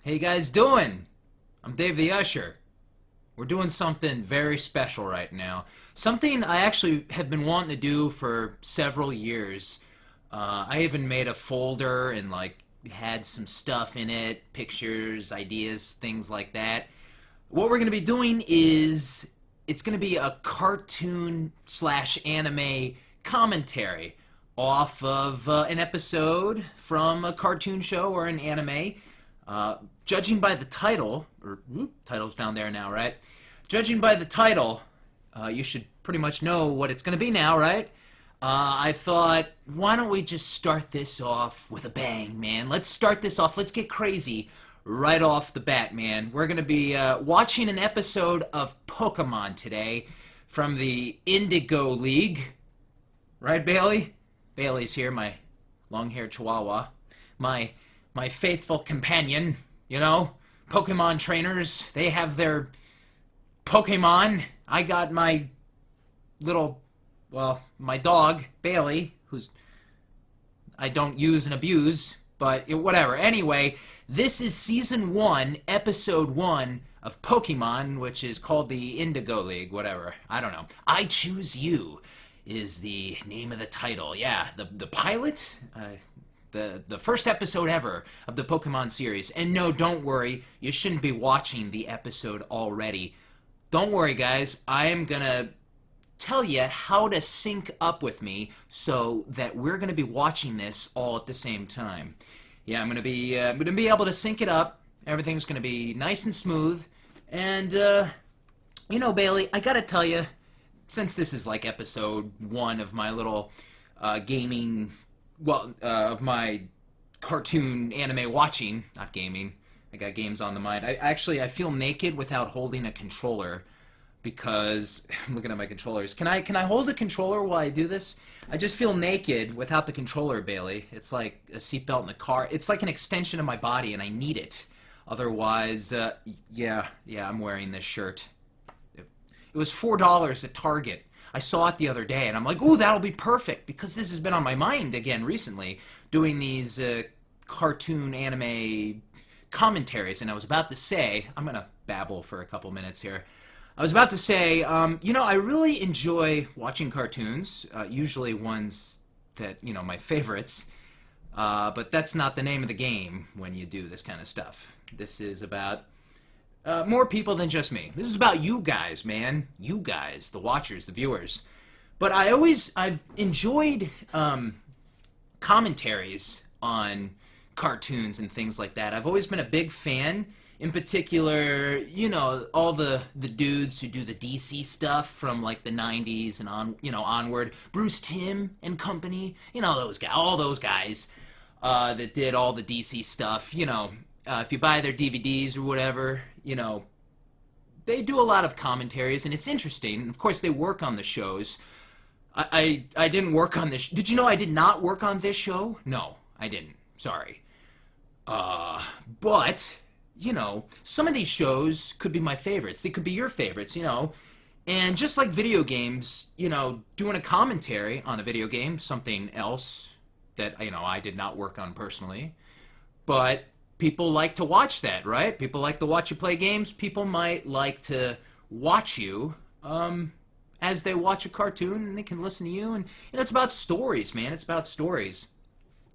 How you guys doing? I'm Dave the Usher. We're doing something very special right now. Something I actually have been wanting to do for several years. I even made a folder and had some stuff in it, pictures, ideas, things like that. What we're going to be doing is it's going to be a cartoon slash anime commentary off of an episode from a cartoon show or an anime. Judging by the title, title's down there now, right? Judging by the title, you should pretty much know what it's going to be now, right? I thought, why don't we just start this off with a bang, man? Let's start this off. Let's get crazy right off the bat, man. We're going to be watching an episode of Pokémon today from the Indigo League. Right, Bailey? Bailey's here, my long-haired chihuahua. My faithful companion, you know? Pokémon trainers, they have their Pokémon. I got my little, my dog, Bailey, who's I don't use and abuse, but whatever. Anyway, this is Season 1, Episode 1 of Pokémon, which is called the Indigo League, whatever. I don't know. I Choose You is the name of the title. Yeah, the pilot, the first episode ever of the Pokemon series. And no, don't worry, you shouldn't be watching the episode already. Don't worry, guys. I am gonna tell you how to sync up with me so that we're gonna be watching this all at the same time. Yeah, I'm gonna be able to sync it up. Everything's gonna be nice and smooth. And you know, Bailey, I gotta tell you, since this is like episode 1 of my little gaming, of my cartoon anime watching, not gaming. I got games on the mind. I feel naked without holding a controller because I'm looking at my controllers. Can I hold a controller while I do this? I just feel naked without the controller, Bailey. It's like a seatbelt in the car. It's like an extension of my body, and I need it. Otherwise, yeah, I'm wearing this shirt. It was $4 at Target. I saw it the other day, and I'm like, ooh, that'll be perfect, because this has been on my mind again recently, doing these cartoon anime commentaries, and I was about to say, I'm going to babble for a couple minutes here. I was about to say, you know, I really enjoy watching cartoons, usually ones that, you know, my favorites, but that's not the name of the game when you do this kind of stuff. This is about more people than just me. This is about you guys, man. You guys, the watchers, the viewers. But I've enjoyed commentaries on cartoons and things like that. I've always been a big fan. In particular, you know, all the dudes who do the DC stuff from like the 90s and onward. Bruce Timm and company. You know, those guys, all those guys that did all the DC stuff. You know, if you buy their DVDs or whatever, you know, they do a lot of commentaries, and it's interesting. Of course, they work on the shows. I didn't work on this. Did you know I did not work on this show? No, I didn't. Sorry. But, you know, some of these shows could be my favorites. They could be your favorites, you know. And just like video games, you know, doing a commentary on a video game, something else that, you know, I did not work on personally. But people like to watch that, right? People like to watch you play games. People might like to watch you as they watch a cartoon, and they can listen to you. And it's about stories, man. It's about stories.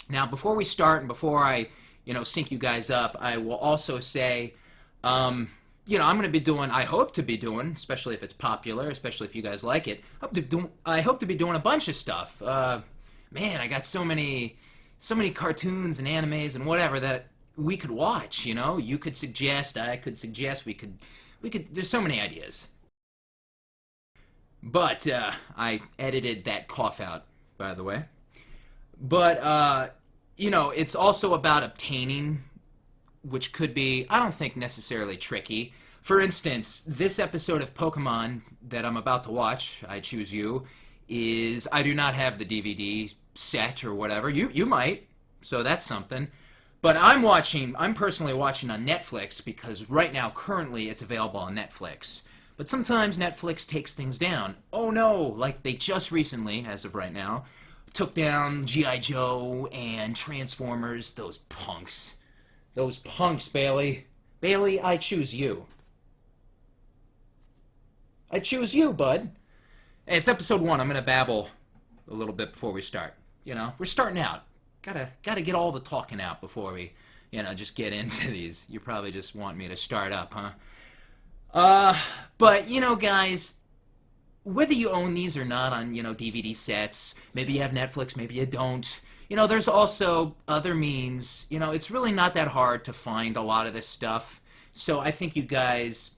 Now, before we start and before I, you know, sync you guys up, I will also say, you know, I'm going to be doing, I hope to be doing, especially if it's popular, especially if you guys like it, I hope to be doing a bunch of stuff. Man, I got so many cartoons and animes and whatever that we could watch, you know? You could suggest, I could suggest, we could, there's so many ideas. But, I edited that cough out, by the way. But, you know, it's also about obtaining, which could be, I don't think necessarily tricky. For instance, this episode of Pokemon that I'm about to watch, I Choose You, is, I do not have the DVD set or whatever. You might, so that's something. But I'm personally watching on Netflix because right now, currently, it's available on Netflix. But sometimes Netflix takes things down. Oh no, like they just recently, as of right now, took down G.I. Joe and Transformers, those punks. Those punks, Bailey. Bailey, I choose you. I choose you, bud. Hey, it's episode 1. I'm going to babble a little bit before we start. You know, we're starting out. Gotta get all the talking out before we, just get into these. You probably just want me to start up, huh? But, guys, whether you own these or not on, DVD sets, maybe you have Netflix, maybe you don't, there's also other means. It's really not that hard to find a lot of this stuff. So I think you guys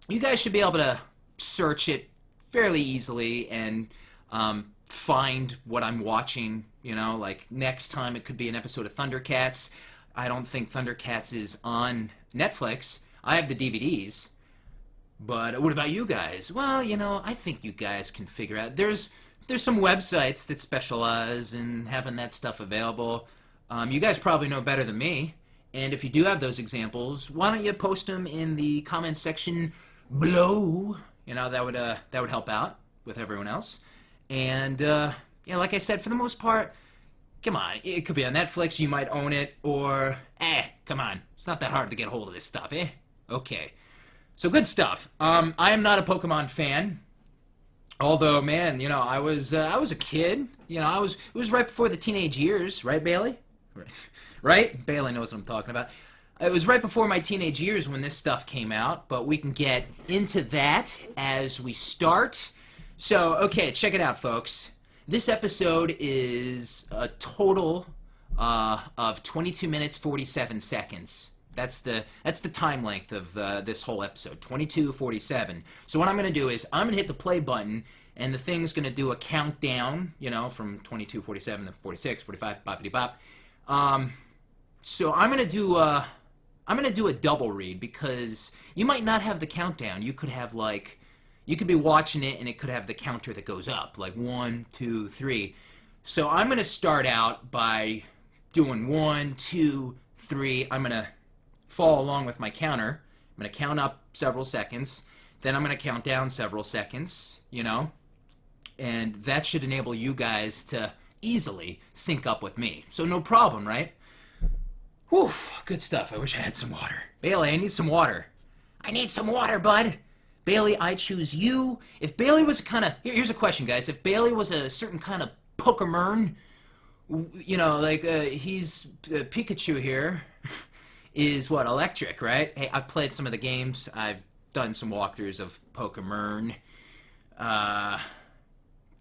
should be able to search it fairly easily and find what I'm watching. Like next time it could be an episode of Thundercats. I don't think Thundercats is on Netflix. I have the DVDs. But what about you guys? Well, I think you guys can figure out. There's some websites that specialize in having that stuff available. You guys probably know better than me. And if you do have those examples, why don't you post them in the comments section below? That would help out with everyone else. And like I said, for the most part, come on, it could be on Netflix, you might own it, or, come on, it's not that hard to get a hold of this stuff, eh? Okay. So good stuff. I am not a Pokemon fan, although, man, I was a kid. It was right before the teenage years, right, Bailey? Right? Bailey knows what I'm talking about. It was right before my teenage years when this stuff came out, but we can get into that as we start. So, okay, check it out, folks. This episode is a total of 22 minutes, 47 seconds. That's the time length of this whole episode, 22:47. So what I'm going to do is I'm going to hit the play button, and the thing's going to do a countdown, from 22:47 to 46, 45, boppity bop. So I'm going to do a double read because you might not have the countdown. You could have you could be watching it and it could have the counter that goes up, like 1, 2, 3. So I'm going to start out by doing 1, 2, 3. I'm going to follow along with my counter. I'm going to count up several seconds. Then I'm going to count down several seconds, and that should enable you guys to easily sync up with me. So no problem, right? Whew, good stuff. I wish I had some water. Bailey, I need some water. I need some water, bud. Bailey, I choose you. If Bailey was here's a question, guys. If Bailey was a certain kind of Pokémon, he's Pikachu here, is what, electric, right? Hey, I've played some of the games. I've done some walkthroughs of Pokémon.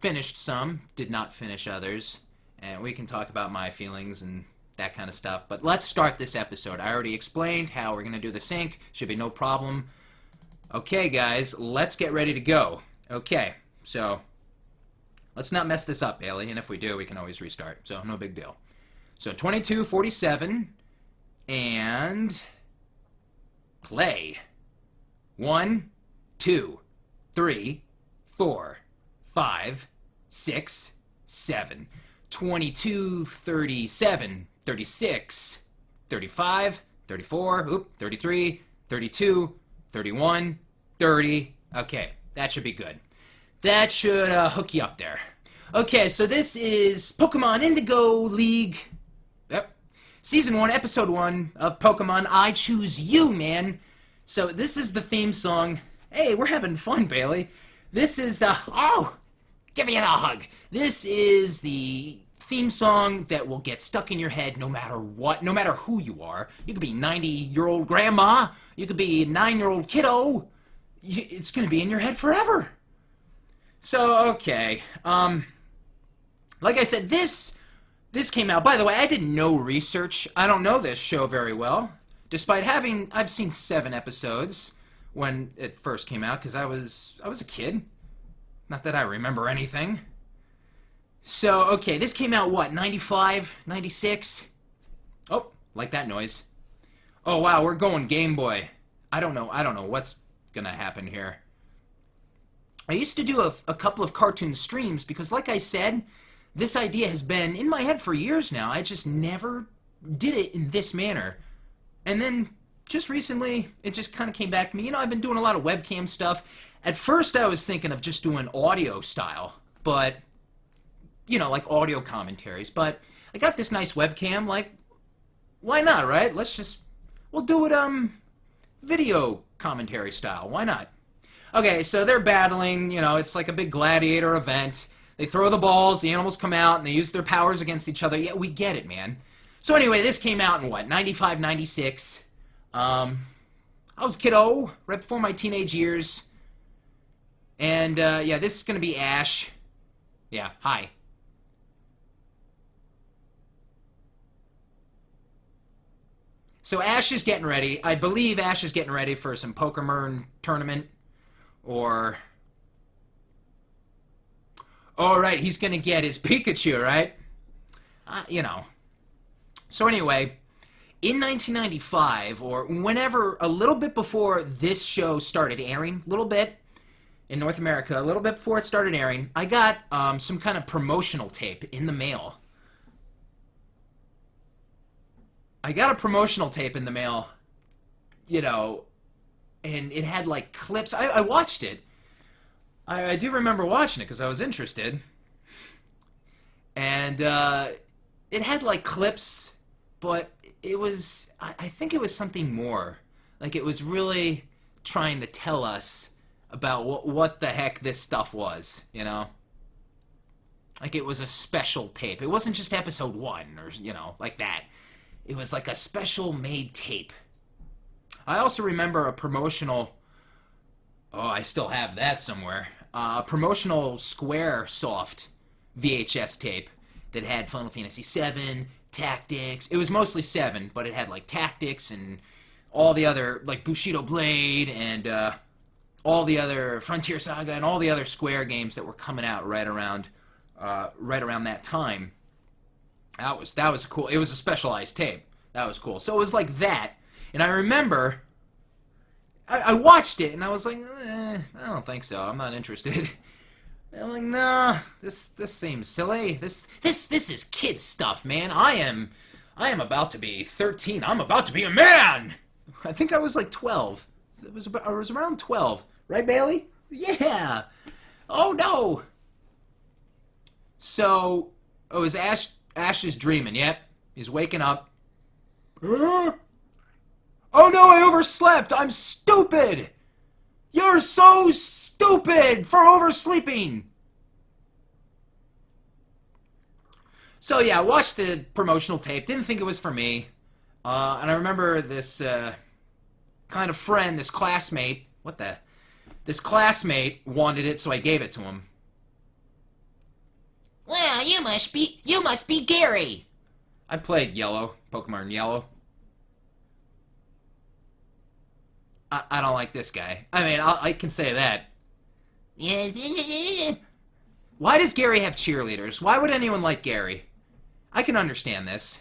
Finished some, did not finish others. And we can talk about my feelings and that kind of stuff. But let's start this episode. I already explained how we're going to do the sync. Should be no problem. Okay, guys, let's get ready to go. Okay, so let's not mess this up, Bailey. And if we do, we can always restart. So no big deal. So 22:47 and play. 1, 2, 3, 4, 5, 6, 7. 22:37, 36, 35, 34, 33, 32, 31, 30. Okay, that should be good. That should hook you up there. Okay, so this is Pokemon Indigo League. Yep. Season 1, Episode 1 of Pokemon I Choose You, man. So this is the theme song. Hey, we're having fun, Bailey. This is the... Oh! Give me a hug. This is the theme song that will get stuck in your head no matter what, no matter who you are. You could be 90-year-old grandma. You could be a 9-year-old kiddo. It's going to be in your head forever. So, okay. Like I said, this came out. By the way, I did no research. I don't know this show very well. Despite I've seen 7 episodes when it first came out because I was a kid. Not that I remember anything. So, okay, this came out, what, 95, 96? Oh, like that noise. Oh, wow, we're going Game Boy. I don't know what's gonna happen here. I used to do a couple of cartoon streams because, like I said, this idea has been in my head for years now. I just never did it in this manner. And then, just recently, it just kind of came back to me. I've been doing a lot of webcam stuff. At first, I was thinking of just doing audio style, but, like audio commentaries. But I got this nice webcam, Why not, right? We'll do it, video commentary style. Why not? Okay, so they're battling, it's like a big gladiator event. They throw the balls, the animals come out, and they use their powers against each other. Yeah, we get it, man. So anyway, this came out in what, 95, 96? I was a kiddo, right before my teenage years. And, yeah, this is gonna be Ash. Yeah, hi. So Ash is getting ready. I believe Ash is getting ready for some Pokémon tournament. Or... oh, right, he's going to get his Pikachu, right? So anyway, in 1995, or whenever, a little bit before this show started airing, a little bit, in North America, a little bit before it started airing, I got some kind of promotional tape in the mail. I got a promotional tape in the mail, and it had, like, clips. I watched it. I do remember watching it because I was interested. And it had, like, clips, but it was, I think it was something more. Like, it was really trying to tell us about what the heck this stuff was, Like, it was a special tape. It wasn't just episode 1 or, like that. It was like a special made tape. I also remember a promotional... oh, I still have that somewhere. A promotional Squaresoft VHS tape that had Final Fantasy VII, Tactics. It was mostly 7, but it had like Tactics and all the other, like Bushido Blade and all the other Frontier Saga and all the other Square games that were coming out right around that time. That was cool. It was a specialized tape. That was cool. So it was like that, and I remember I watched it and I was like, I don't think so. I'm not interested. I'm like, nah, this seems silly. This is kid stuff, man. I am about to be 13. I'm about to be a man. I think I was like 12. I was around 12, right, Bailey? Yeah. Oh no. So it was Ash is dreaming. Yep, he's waking up. Oh no, I overslept. I'm stupid. You're so stupid for oversleeping. So yeah, I watched the promotional tape. Didn't think it was for me. And I remember this kind of friend, this classmate. This classmate wanted it, so I gave it to him. Well, you must be Gary. I played Yellow, Pokemon Yellow. I don't like this guy. I mean, I can say that. Yes. Why does Gary have cheerleaders? Why would anyone like Gary? I can understand this.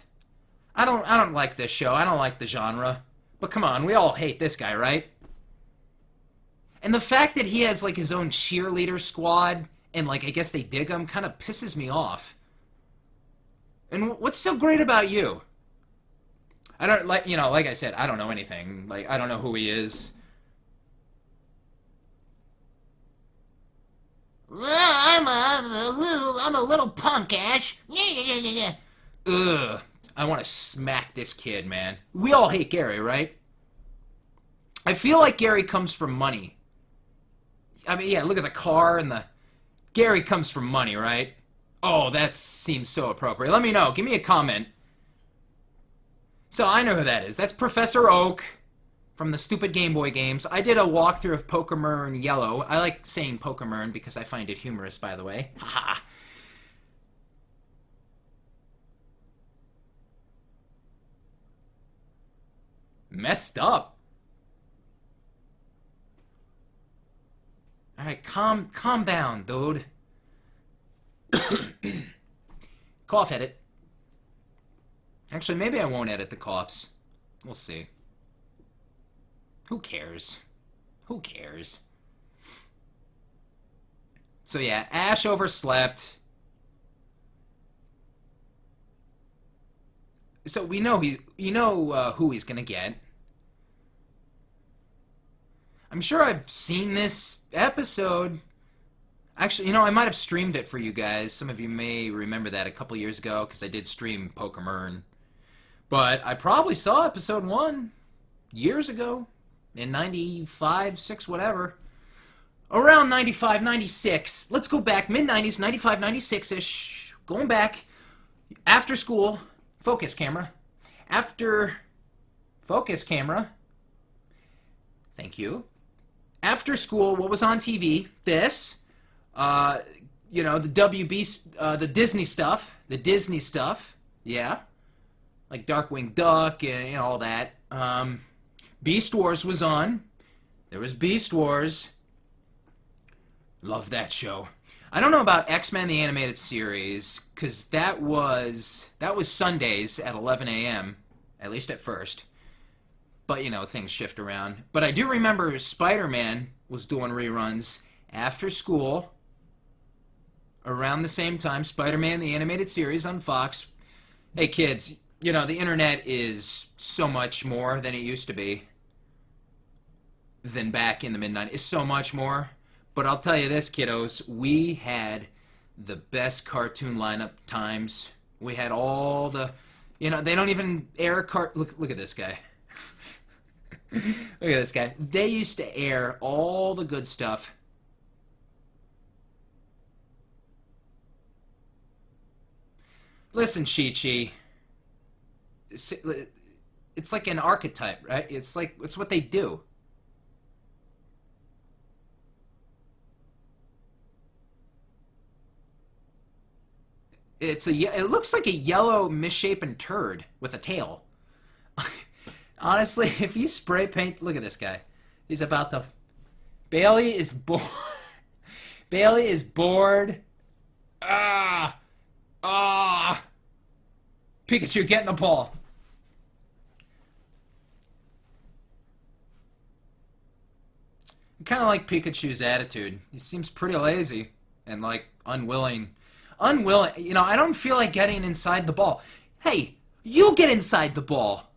I don't like this show. I don't like the genre. But come on, we all hate this guy, right? And the fact that he has like his own cheerleader squad and like I guess they dig him kind of pisses me off. And what's so great about you? I don't like I said, I don't know anything. Like I don't know who he is. Well, I'm a little punk, Ash. Ugh. I want to smack this kid, man. We all hate Gary, right? I feel like Gary comes from money. I mean, yeah, look at the car and the... Gary comes from money, right? Oh, that seems so appropriate. Let me know. Give me a comment. So, I know who that is. That's Professor Oak from the stupid Game Boy games. I did a walkthrough of Pokémon Yellow. I like saying Pokémon because I find it humorous, by the way. Haha. Messed up. Alright, calm down, dude. Cough edit. Actually, maybe I won't edit the coughs. We'll see. Who cares? Who cares? So yeah, Ash overslept. So we know who he's gonna get. I'm sure I've seen this episode. Actually, I might have streamed it for you guys. Some of you may remember that a couple years ago, because I did stream Pokémon. But I probably saw episode 1 years ago in 95, 6, whatever. Around 95, 96. Let's go back, mid-90s, 95, 96-ish. Going back. After school. Focus camera. After... Focus camera. Thank you. After school, what was on TV? This. You know, the WB... the Disney stuff. The Disney stuff. Yeah. Like Darkwing Duck and all that. Beast Wars was on. There was Beast Wars. Love that show. I don't know about X-Men the Animated Series, because that was Sundays at 11 a.m., at least at first. But, you know, things shift around. But I do remember Spider-Man was doing reruns after school, around the same time, Spider-Man the Animated Series on Fox. Hey, kids, you know, the internet is so much more than it used to be than back in the mid-90s. It's so much more. But I'll tell you this, kiddos, we had the best cartoon lineup times. We had all the, you know, they don't even air look at this guy. Look at this guy. They used to air all the good stuff. Listen, Chi-Chi. It's like an archetype, right? It's what they do. It looks like a yellow misshapen turd with a tail. Honestly, if you spray paint, look at this guy. He's about to. Bailey is bored. Bailey is bored. Pikachu, get in the ball. I kind of like Pikachu's attitude. He seems pretty lazy and like unwilling. You know, I don't feel like getting inside the ball. Hey, you get inside the ball.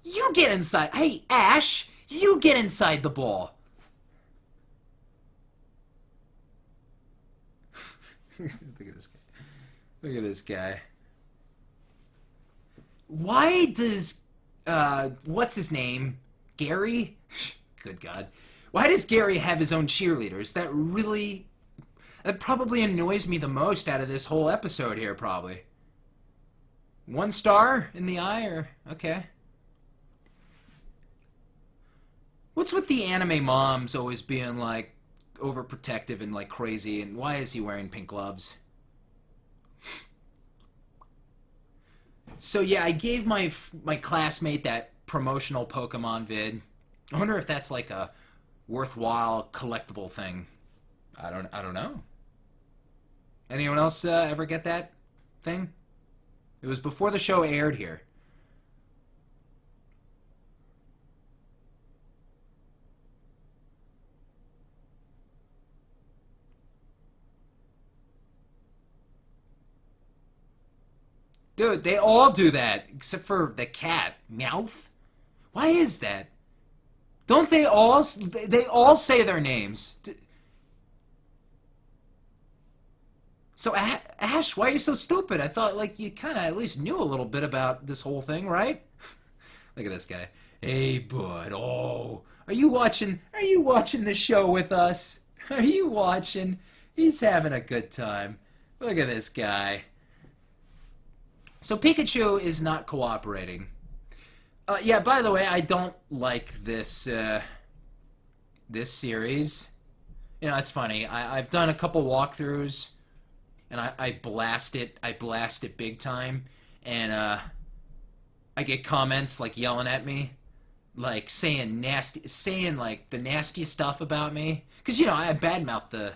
You get inside. Hey, Ash, you get inside the ball. Look at this guy. Look at this guy. Why does, what's his name? Gary? Good God. Why does Gary have his own cheerleaders? That probably annoys me the most out of this whole episode here, probably. 1 star in the eye, or... Okay. What's with the anime moms always being, like, overprotective and, like, crazy, and why is he wearing pink gloves? So, yeah, I gave my classmate that promotional Pokemon vid. I wonder if that's, like, a worthwhile collectible thing. I don't know. Anyone else ever get that thing? It was before the show aired here. Dude, they all do that, except for the cat. Meowth? Why is that? Don't they all say their names? So, Ash, why are you so stupid? I thought, like, you kind of at least knew a little bit about this whole thing, right? Look at this guy. Hey, bud. Oh, are you watching the show with us? Are you watching? He's having a good time. Look at this guy. So Pikachu is not cooperating. Yeah, by the way, I don't like this this series. You know, it's funny. I've done a couple walkthroughs, and I blast it big time, and I get comments like yelling at me, like saying like the nastiest stuff about me, because you know I badmouth the,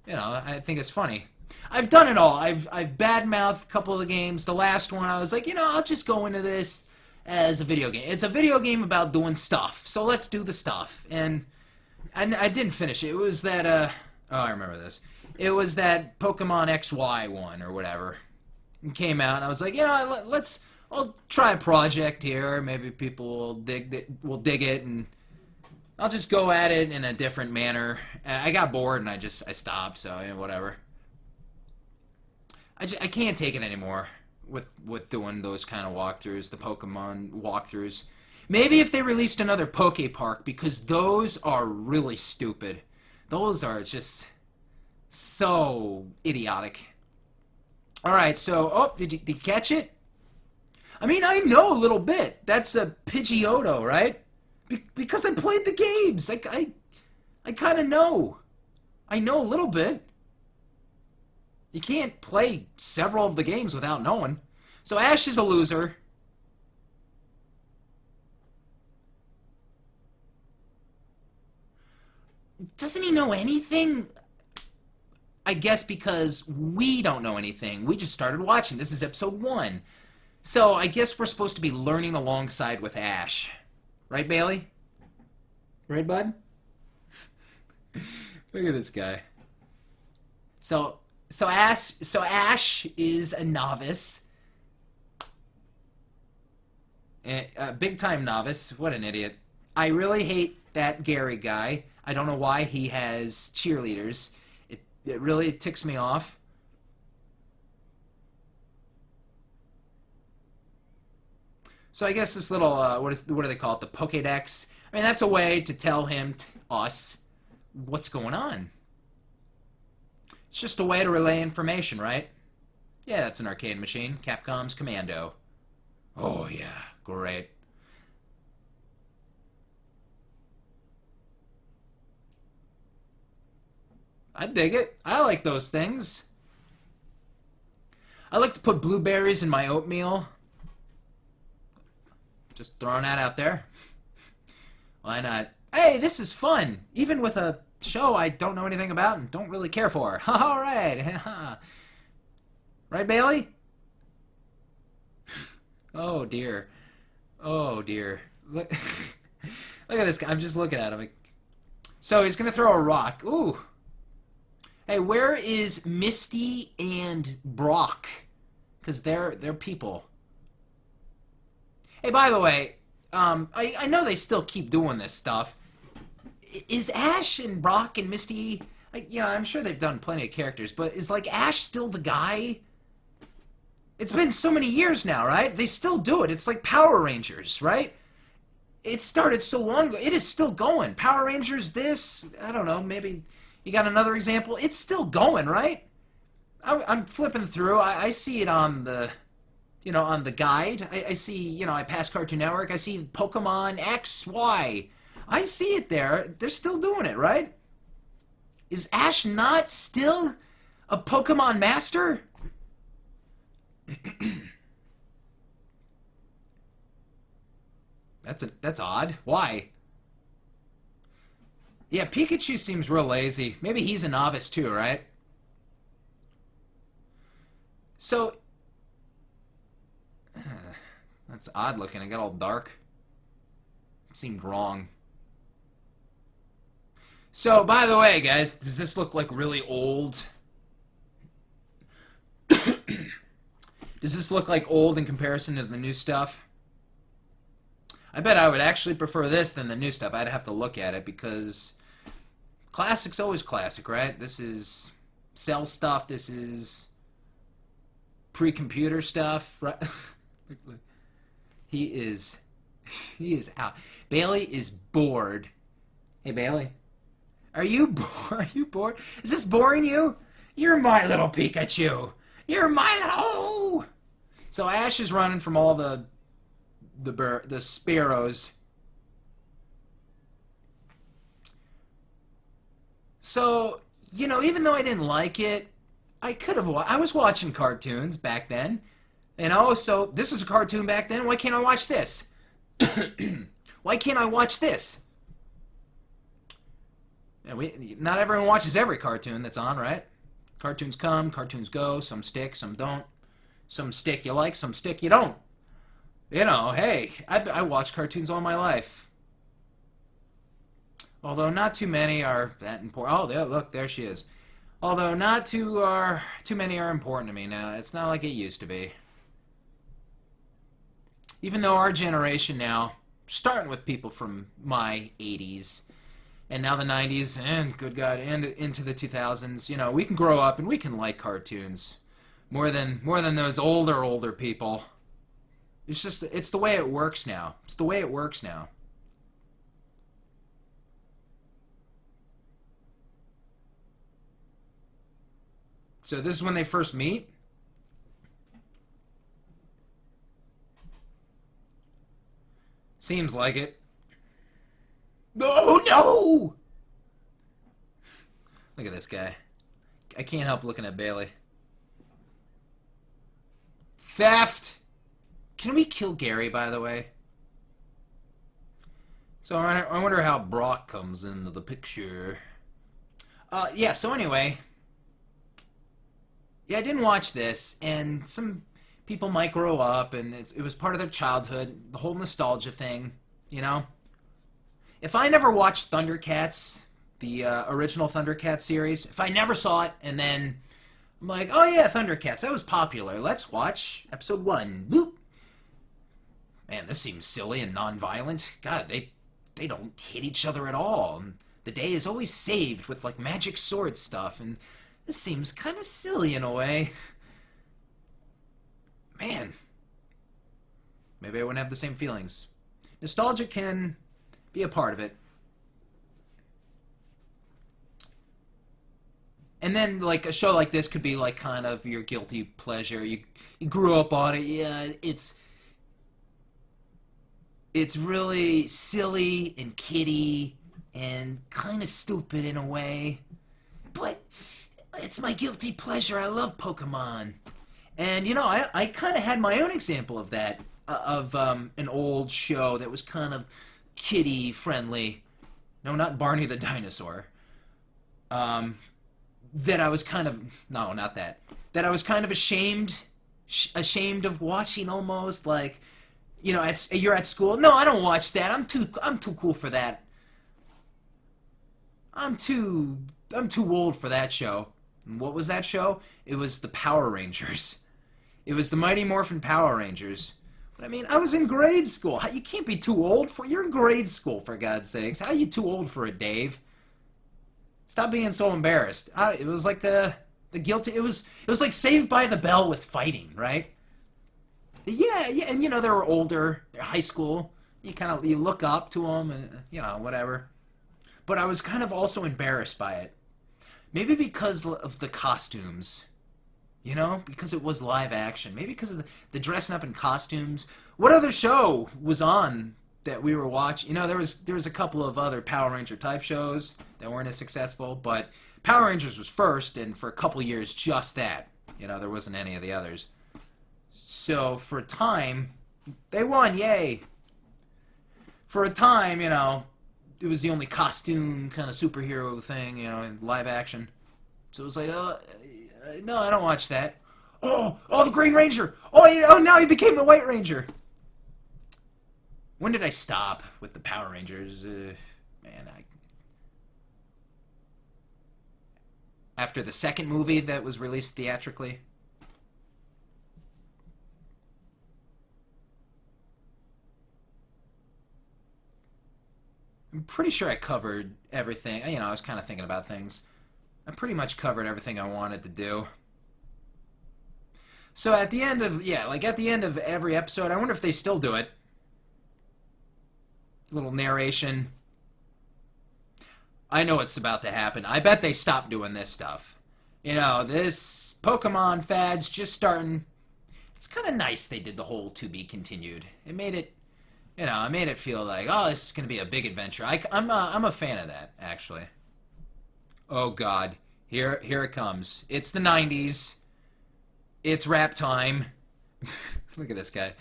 you know, I think it's funny. I've done it all. I've badmouthed a couple of the games. The last one I was like, you know, I'll just go into this as a video game. It's a video game about doing stuff, so let's do the stuff. And I didn't finish it. It was that oh, I remember this. It was that Pokemon XY one or whatever. It came out, and I was like, you know, I'll try a project here. Maybe people will dig it, and I'll just go at it in a different manner. I got bored, and I stopped. So yeah, whatever. I can't take it anymore. with doing those kind of walkthroughs, the Pokemon walkthroughs. Maybe if they released another Poke Park, because those are really stupid. Those are just so idiotic. Alright, so, oh, did you catch it? I mean, I know a little bit. That's a Pidgeotto, right? Because I played the games. I kind of know. I know a little bit. You can't play several of the games without knowing. So Ash is a loser. Doesn't he know anything? I guess because we don't know anything. We just started watching. This is episode 1. So I guess we're supposed to be learning alongside with Ash. Right, Bailey? Right, bud? Look at this guy. So Ash is a novice. A big-time novice. What an idiot. I really hate that Gary guy. I don't know why he has cheerleaders. It really ticks me off. So I guess this little, what do they call it, the Pokédex? I mean, that's a way to tell him, us, what's going on. It's just a way to relay information, right? Yeah, that's an arcade machine. Capcom's Commando. Oh, yeah, great. I dig it. I like those things. I like to put blueberries in my oatmeal. Just throwing that out there. Why not? Hey, this is fun. Even with a show I don't know anything about and don't really care for. All right. Right, Bailey? Oh, dear. Oh, dear. Look, look at this guy. I'm just looking at him. So he's going to throw a rock. Ooh. Hey, where is Misty and Brock? Because they're people. Hey, by the way, I know they still keep doing this stuff. Is Ash and Brock and Misty, I'm sure they've done plenty of characters, but is, Ash still the guy? It's been so many years now, right? They still do it. It's like Power Rangers, right? It started so long ago. It is still going. Power Rangers, this, I don't know, maybe you got another example? It's still going, right? I'm flipping through. I see it on the, on the guide. I see, I pass Cartoon Network. I see Pokemon X, Y. I see it there. They're still doing it, right? Is Ash not still a Pokemon master? That's odd. Why? Yeah, Pikachu seems real lazy. Maybe he's a novice too, right? So, that's odd looking. It got all dark. Seemed wrong. So, by the way, guys, does this look like really old? Does this look like old in comparison to the new stuff? I bet I would actually prefer this than the new stuff. I'd have to look at it because classic's always classic, right? This is cell stuff. This is pre-computer stuff, right? He is out. Bailey is bored. Hey, Bailey. Are you bored? Are you bored? Is this boring you? You're my little Pikachu. You're my little... So Ash is running from all the sparrows. So, even though I didn't like it, I could have. I was watching cartoons back then, and so this is a cartoon back then. Why can't I watch this? Why can't I watch this? Yeah, not everyone watches every cartoon that's on, right? Cartoons come, cartoons go. Some stick, some don't. Some stick you like, some stick you don't. Hey, I watched cartoons all my life. Although not too many are that important. Oh, look, there she is. Although not too many are important to me now. It's not like it used to be. Even though our generation now, starting with people from my 80s, and now the 90s, and good God, and into the 2000s, we can grow up and we can like cartoons. More than those older people. It's the way it works now. It's the way it works now. So this is when they first meet? Seems like it. Oh, no! Look at this guy. I can't help looking at Bailey. Theft! Can we kill Gary, by the way? So I wonder how Brock comes into the picture. Yeah, so anyway. Yeah, I didn't watch this, and some people might grow up, and it was part of their childhood, the whole nostalgia thing, you know? If I never watched Thundercats, the original Thundercats series, if I never saw it, and then I'm like, oh yeah, Thundercats, that was popular, let's watch episode 1. Boop. Man, this seems silly and non-violent. God, they don't hit each other at all. And the day is always saved with, like, magic sword stuff, and this seems kind of silly in a way. Man. Maybe I wouldn't have the same feelings. Nostalgia can be a part of it. And then, like, a show like this could be, like, kind of your guilty pleasure. You grew up on it. Yeah, it's really silly and kiddie and kind of stupid in a way. But it's my guilty pleasure. I love Pokemon. And, you know, I kind of had my own example of that, of an old show that was kind of kiddie-friendly. No, not Barney the Dinosaur. That I was kind of... No, not that. That I was kind of ashamed of watching almost, like... You know, you're at school. No, I don't watch that. I'm too cool for that. I'm too old for that show. And what was that show? It was the Power Rangers. It was the Mighty Morphin Power Rangers. But I mean, I was in grade school. You can't be too old for... You're in grade school, for God's sakes. How are you too old for it, Dave? Stop being so embarrassed. It was like the guilty... It was like Saved by the Bell with fighting, right? Yeah, and you know, they were older, they're high school, you look up to them, and, you know, whatever. But I was kind of also embarrassed by it. Maybe because of the costumes, you know, because it was live action. Maybe because of the dressing up in costumes. What other show was on that we were watching? You know, there was a couple of other Power Ranger type shows that weren't as successful, but Power Rangers was first, and for a couple years, just that. You know, there wasn't any of the others. So, for a time, they won, yay. For a time, you know, it was the only costume kind of superhero thing, you know, in live action. So it was like, no, I don't watch that. Oh, the Green Ranger! Oh, now he became the White Ranger! When did I stop with the Power Rangers? After the second movie that was released theatrically? I'm pretty sure I covered everything. You know, I was kind of thinking about things. I pretty much covered everything I wanted to do. So at the end of, at the end of every episode, I wonder if they still do it. Little narration. I know what's about to happen. I bet they stopped doing this stuff. You know, this Pokemon fad's just starting. It's kind of nice they did the whole to be continued. It made it... You know, I made it feel like, oh, this is going to be a big adventure. I'm a fan of that, actually. Oh, God. Here it comes. It's the 90s. It's rap time. Look at this guy.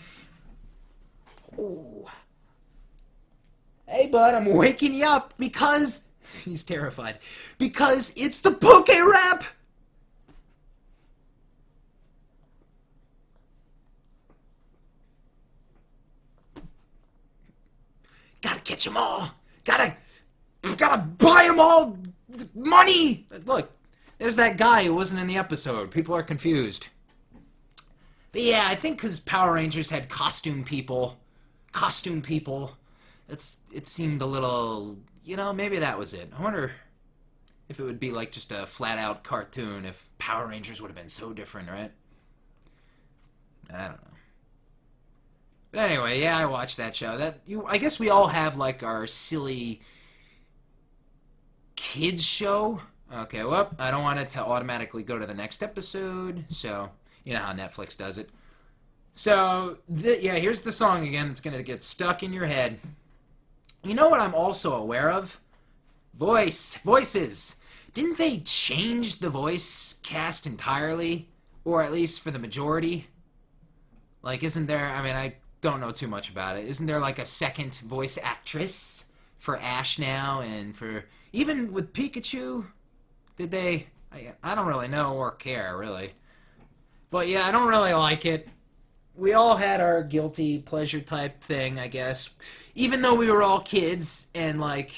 Oh. Hey, bud, I'm waking you up because... He's terrified. Because it's the Poke Rap! Gotta catch them all. Gotta buy them all. Money. Look, there's that guy who wasn't in the episode. People are confused. But yeah, I think because Power Rangers had costume people, it seemed a little, you know, maybe that was it. I wonder if it would be like just a flat-out cartoon if Power Rangers would have been so different, right? I don't know. But anyway, yeah, I watched that show. I guess we all have like our silly kids show. Okay, well, I don't want it to automatically go to the next episode, so you know how Netflix does it. So, yeah, here's the song again. It's going to get stuck in your head. You know what I'm also aware of? Voices. Didn't they change the voice cast entirely? Or at least for the majority? Like, isn't there, I mean, I don't know too much about it. Isn't there like a second voice actress for Ash now? And for, even with Pikachu, did they, I don't really know or care, really. But yeah, I don't really like it. We all had our guilty pleasure type thing, I guess. Even though we were all kids, and like,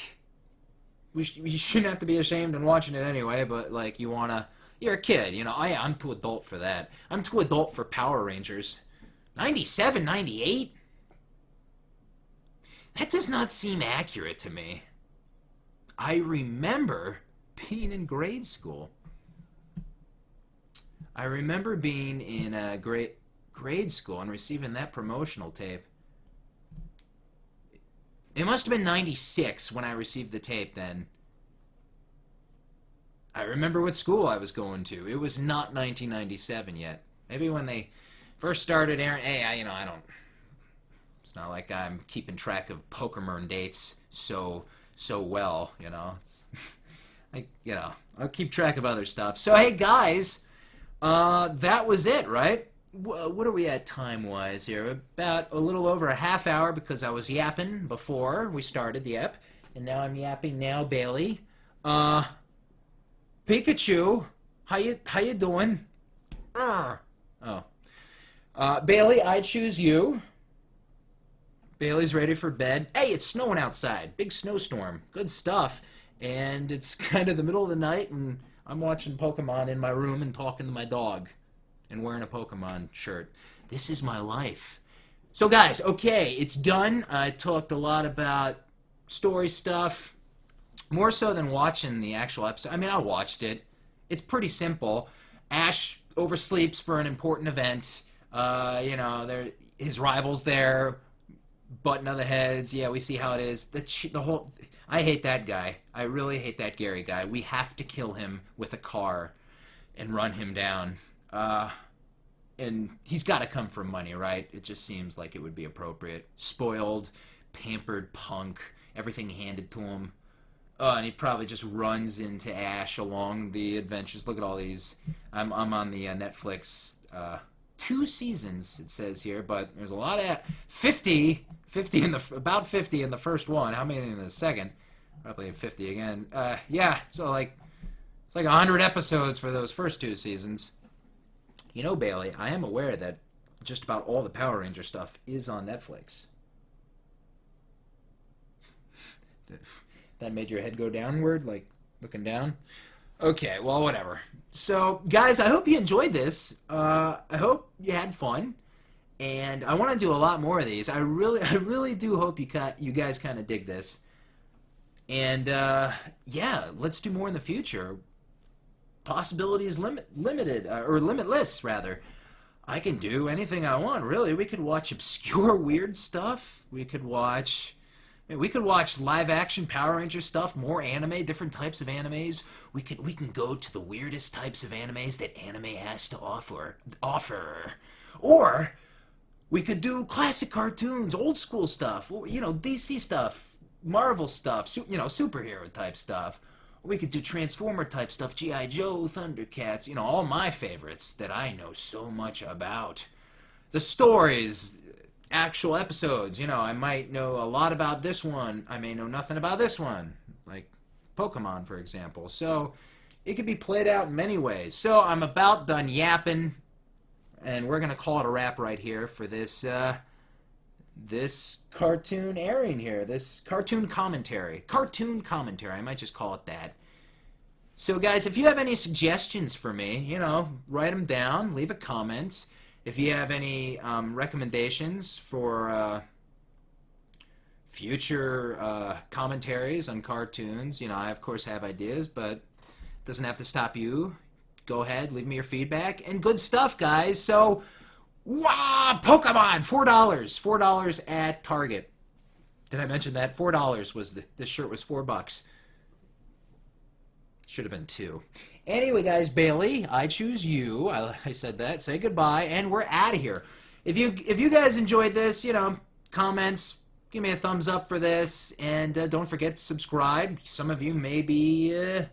we shouldn't have to be ashamed in watching it anyway, but like, you're a kid, you know. I'm too adult for that. I'm too adult for Power Rangers. 97, 98? That does not seem accurate to me. I remember being in grade school. I remember being in a grade school and receiving that promotional tape. It must have been 96 when I received the tape then. I remember what school I was going to. It was not 1997 yet. Maybe when they first started airing. Hey, I don't. It's not like I'm keeping track of Pokémon dates so well, you know. It's I'll keep track of other stuff. So hey guys, that was it, right? What are we at time-wise here? About a little over a half hour because I was yapping before we started the ep, and now I'm yapping now, Bailey. Pikachu, how you doing? Oh. Bailey, I choose you. Bailey's ready for bed. Hey, it's snowing outside. Big snowstorm. Good stuff. And it's kind of the middle of the night, and I'm watching Pokemon in my room and talking to my dog and wearing a Pokemon shirt. This is my life. So guys, okay, it's done. I talked a lot about story stuff, more so than watching the actual episode. I mean, I watched it. It's pretty simple. Ash oversleeps for an important event. His rival's there, butting other heads. Yeah, we see how it is. The whole. I hate that guy. I really hate that Gary guy. We have to kill him with a car and run him down. And he's got to come from money, right? It just seems like it would be appropriate. Spoiled, pampered punk, everything handed to him. And he probably just runs into Ash along the adventures. Look at all these. I'm on the Netflix 2 seasons, it says here, but there's a lot of 50 about 50 in the first one. How many in the second? Probably 50 again. Yeah, so like it's like 100 episodes for those first 2 seasons. You know, Bailey, I am aware that just about all the Power Ranger stuff is on Netflix. That made your head go downward, like looking down? Okay, well, whatever. So, guys, I hope you enjoyed this. I hope you had fun. And I want to do a lot more of these. I really do hope you guys kind of dig this. And, yeah, let's do more in the future. Possibilities limited, or limitless, rather. I can do anything I want, really. We could watch obscure, weird stuff. We could watch live-action Power Ranger stuff, more anime, different types of animes. We can go to the weirdest types of animes that anime has to offer. Or we could do classic cartoons, old school stuff, or, DC stuff, Marvel stuff, superhero type stuff. We could do Transformer type stuff, G.I. Joe, Thundercats, all my favorites that I know so much about. The stories, actual episodes, I might know a lot about this one. I may know nothing about this one, like Pokemon, for example. So it could be played out in many ways. So I'm about done yapping, and we're going to call it a wrap right here for this this cartoon airing here, this cartoon commentary. I might just call it that. So guys, if you have any suggestions for me, write them down, leave a comment. If you have any recommendations for future commentaries on cartoons, I of course have ideas, but it doesn't have to stop you. Go ahead, leave me your feedback, and good stuff, guys. So Wow, Pokemon, $4. $4 at Target. Did I mention that? $4 was this shirt was $4. Should have been 2. Anyway, guys, Bailey, I choose you. I said that. Say goodbye, and we're out of here. If you guys enjoyed this, comments, give me a thumbs up for this, and don't forget to subscribe. Some of you may be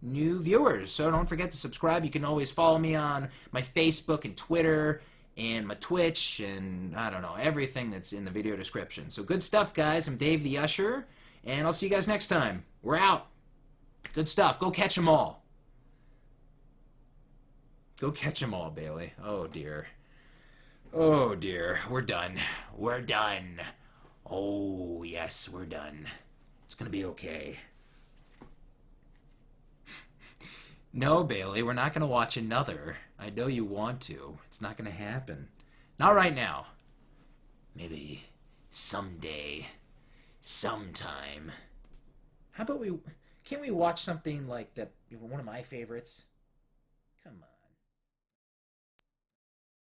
new viewers, so don't forget to subscribe. You can always follow me on my Facebook and Twitter and my Twitch and, I don't know, everything that's in the video description. So good stuff, guys. I'm Dave the Usher, and I'll see you guys next time. We're out. Good stuff. Go catch them all. Go catch them all, Bailey. Oh, dear. Oh, dear. We're done. We're done. Oh, yes, we're done. It's going to be okay. No, Bailey, we're not going to watch another. I know you want to. It's not going to happen. Not right now. Maybe someday. Sometime. How about can't we watch something like that, one of my favorites? Come on.